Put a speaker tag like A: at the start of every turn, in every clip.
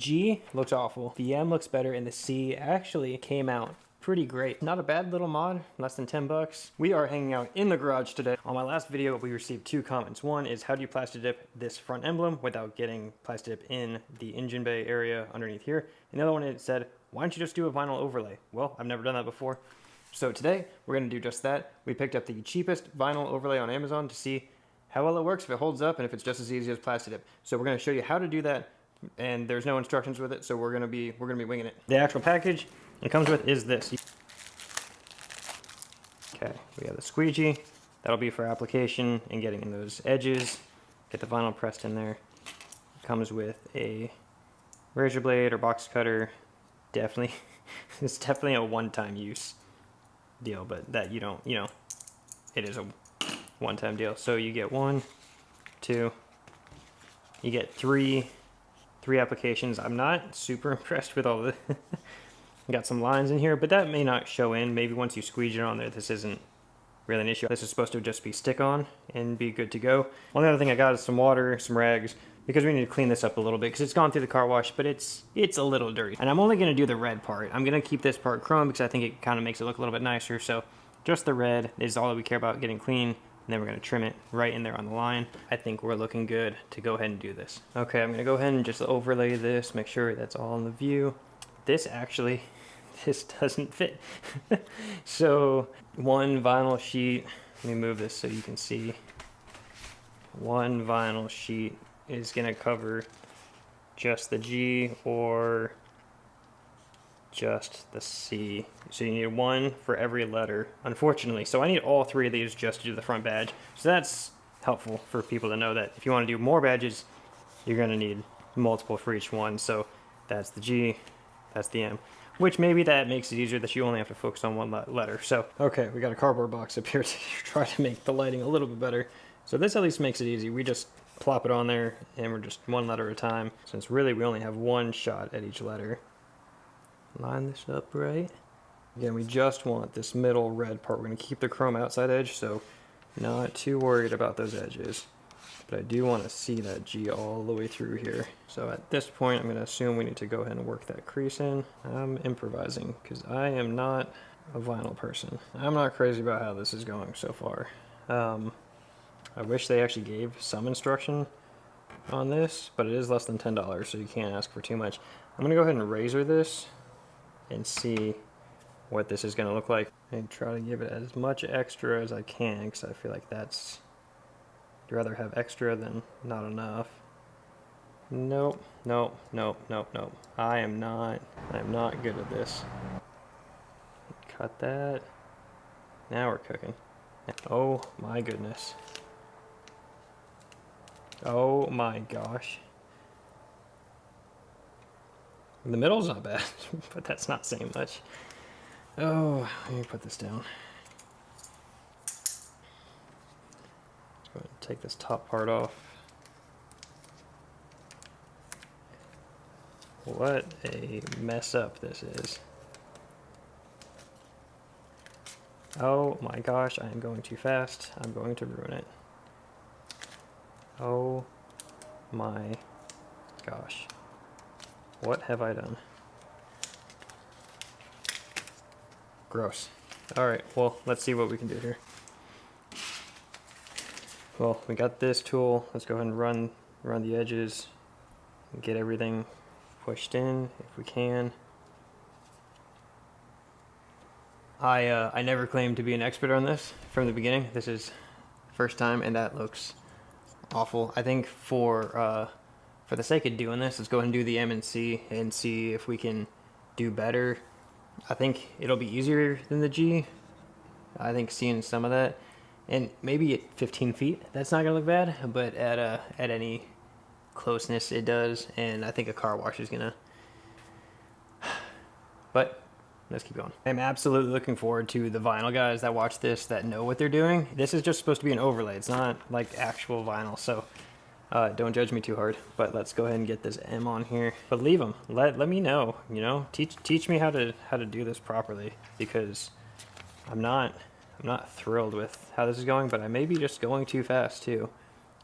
A: G looks awful, the M looks better, and the C actually came out pretty great. Not a bad little mod, less than 10 bucks. We are hanging out in the garage today. On my last video, we received 2 comments. One is, how do you Plastidip this front emblem without getting Plastidip in the engine bay area underneath here? And the other one, it said, why don't you just do a vinyl overlay? Well, I've never done that before. So today, we're gonna do just that. We picked up the cheapest vinyl overlay on Amazon to see how well it works, if it holds up, and if it's just as easy as Plastidip. So we're gonna show you how to do that, and there's no instructions with it, so we're gonna be winging it. The actual package it comes with is this. Okay, we have the squeegee. That'll be for application and getting in those edges. Get the vinyl pressed in there. It comes with a razor blade or box cutter. Definitely, it's definitely a one-time use deal, but that you don't, it is a one-time deal. So you get 1, 2, you get three applications. I'm not super impressed with all the got some lines in here, but that may not show in. Maybe once you squeeze it on there, this isn't really an issue. This is supposed to just be stick on and be good to go. Only other thing I got is some water, some rags, because we need to clean this up a little bit because it's gone through the car wash, but it's a little dirty. And I'm only going to do the red part. I'm going to keep this part chrome because I think it kind of makes it look a little bit nicer. So just the red is all that we care about getting clean. And then we're going to trim it right in there on the line. I think we're looking good to go ahead and do this. Okay, I'm going to go ahead and just overlay this, make sure that's all in the view. This doesn't fit. So one vinyl sheet, let me move this so you can see. One vinyl sheet is going to cover just the G or just the C. So you need one for every letter, unfortunately. So I need all 3 of these just to do the front badge. So that's helpful for people to know that if you want to do more badges, you're going to need multiple for each one. So that's the G, that's the M. Which maybe that makes it easier that you only have to focus on one letter. So, okay, we got a cardboard box up here to try to make the lighting a little bit better. So this at least makes it easy. We just plop it on there and we're just one letter at a time. Since really we only have one shot at each letter. Line this up right. Again, we just want this middle red part. We're gonna keep the chrome outside edge, so not too worried about those edges. But I do want to see that G all the way through here. So at this point, I'm going to assume we need to go ahead and work that crease in. I'm improvising because I am not a vinyl person. I'm not crazy about how this is going so far. I wish they actually gave some instruction on this, but it is less than $10, so you can't ask for too much. I'm going to go ahead and razor this and see what this is going to look like. And try to give it as much extra as I can because I feel like that's... I'd rather have extra than not enough. Nope, nope, nope, nope, nope. I am not good at this. Cut that. Now we're cooking. Oh my goodness. Oh my gosh. The middle's not bad, but that's not saying much. Oh, let me put this down. Go ahead and take this top part off. What a mess up this is. Oh my gosh, I am going too fast. I'm going to ruin it. Oh my gosh. What have I done? Gross. Alright, well, let's see what we can do here. Well, we got this tool. Let's go ahead and run the edges and get everything pushed in if we can. I never claimed to be an expert on this from the beginning. This is first time, and that looks awful. I think for the sake of doing this, let's go ahead and do the M and C and see if we can do better. I think it'll be easier than the G. I think seeing some of that. And maybe at 15 feet, that's not gonna look bad, but at any closeness it does, and I think a car wash is gonna. But let's keep going. I'm absolutely looking forward to the vinyl guys that watch this that know what they're doing. This is just supposed to be an overlay. It's not like actual vinyl, so don't judge me too hard. But let's go ahead and get this M on here. But leave them. Let me know. Teach me how to do this properly, because I'm not thrilled with how this is going, but I may be just going too fast too.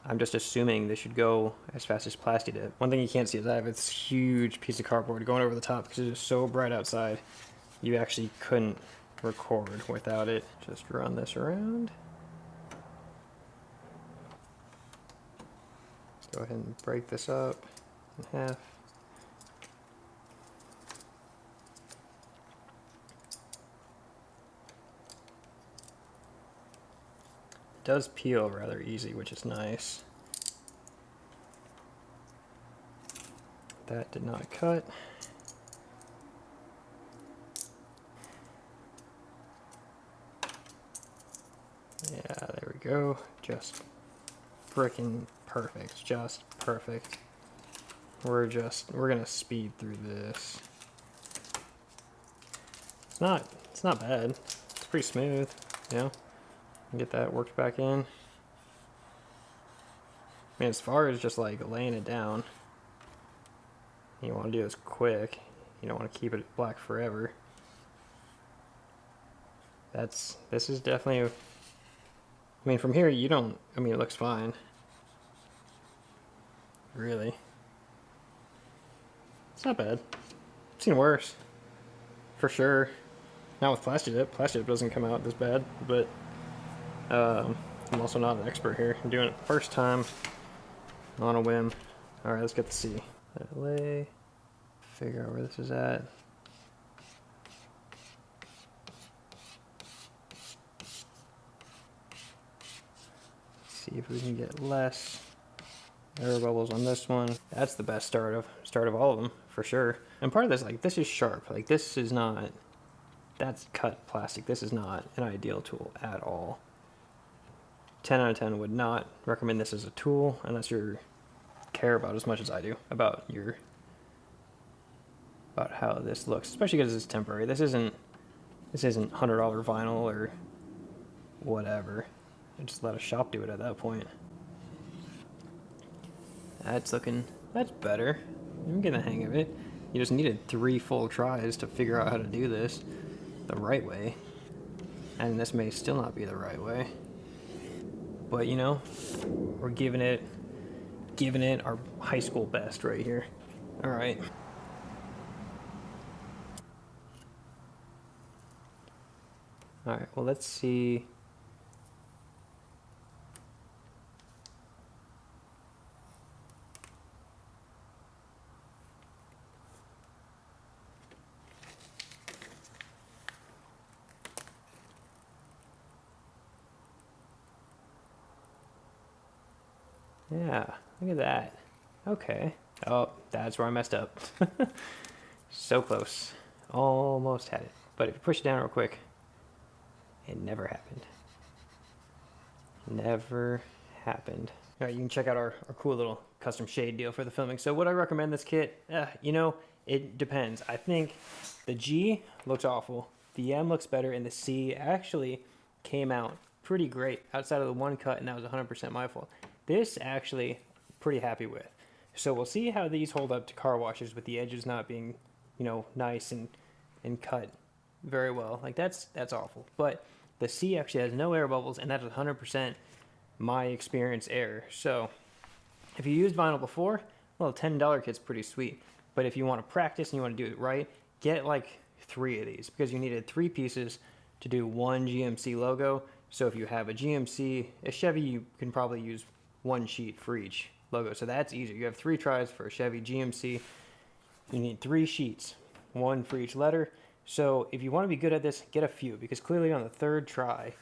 A: I'm just assuming this should go as fast as Plastidip. One thing you can't see is I have this huge piece of cardboard going over the top because it is so bright outside. You actually couldn't record without it. Just run this around. Go ahead and break this up in half. It does peel rather easy, which is nice. That did not cut. Yeah, there we go. Just frickin' perfect. Just perfect. We're gonna speed through this. It's not bad. It's pretty smooth, you know? Get that worked back in. I mean, as far as just like laying it down, you want to do this quick. You don't want to keep it black forever. This is definitely, I mean, from here you don't, I mean, it looks fine. Really. It's not bad. I've seen worse. For sure. Not with Plastidip. Plastidip doesn't come out this bad, but I'm also not an expert here. I'm doing it the first time on a whim. Alright, let's get the C. Lay. Figure out where this is at. See if we can get less air bubbles on this one. That's the best start of all of them, for sure. And part of this, like, this is sharp. Like, this is not, that's cut plastic. This is not an ideal tool at all. 10 out of 10 would not recommend this as a tool unless you care about as much as I do about how this looks, especially because it's temporary. This isn't $100 vinyl or whatever. I just let a shop do it at that point. That's better. I'm getting the hang of it. You just needed 3 full tries to figure out how to do this the right way. And this may still not be the right way. But you know, we're giving it our high school best right here. All right. All right, well, let's see. Yeah, look at that. Okay. Oh, that's where I messed up. So close. Almost had it. But if you push it down real quick, it never happened. Never happened. All right, you can check out our cool little custom shade deal for the filming. So would I recommend this kit? You know, it depends. I think the G looks awful. The M looks better, and the C actually came out pretty great outside of the one cut, and that was 100% my fault. This actually pretty happy with. So we'll see how these hold up to car washes with the edges not being, you know, nice and cut very well. Like that's awful. But the C actually has no air bubbles, and that is 100% my experience error. So if you used vinyl before, well, $10 kit's pretty sweet. But if you want to practice and you want to do it right, get like 3 of these, because you needed 3 pieces to do one GMC logo. So if you have a GMC, a Chevy, you can probably use 1 sheet for each logo. So that's easy. You have 3 tries for a Chevy GMC. You need 3 sheets, 1 for each letter. So if you want to be good at this, get a few, because clearly on the 3rd try,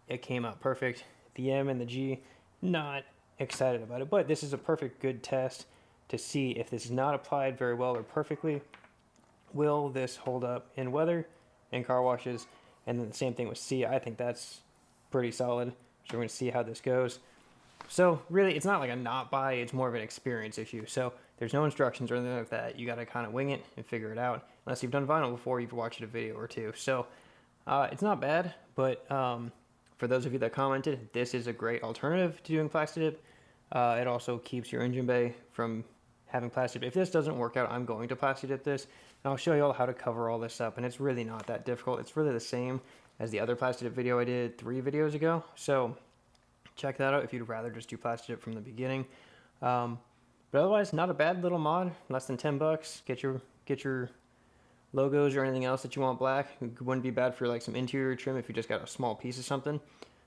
A: it came out perfect. The M and the G, not excited about it, but this is a perfect good test to see if this is not applied very well or perfectly. Will this hold up in weather and car washes? And then the same thing with C. I think that's pretty solid. So we're going to see how this goes. So really, it's not like a not buy, it's more of an experience issue. So there's no instructions or anything like that. You got to kind of wing it and figure it out. Unless you've done vinyl before, you've watched a video or two. So it's not bad, but for those of you that commented, this is a great alternative to doing Plastidip. It also keeps your engine bay from having Plastidip. If this doesn't work out, I'm going to Plastidip this. And I'll show you all how to cover all this up. And it's really not that difficult. It's really the same as the other Plastidip video I did 3 videos ago. So check that out if you'd rather just do Plastidip from the beginning. But otherwise, not a bad little mod. Less than $10. Get your logos or anything else that you want black. It wouldn't be bad for like some interior trim if you just got a small piece of something.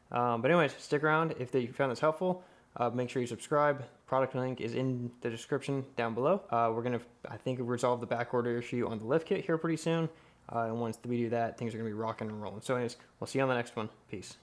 A: But anyways, stick around if you found this helpful. Make sure you subscribe. Product link is in the description down below. We're gonna, I think, resolve the back order issue on the lift kit here pretty soon. And once we do that, things are gonna be rocking and rolling. So anyways, we'll see you on the next one. Peace.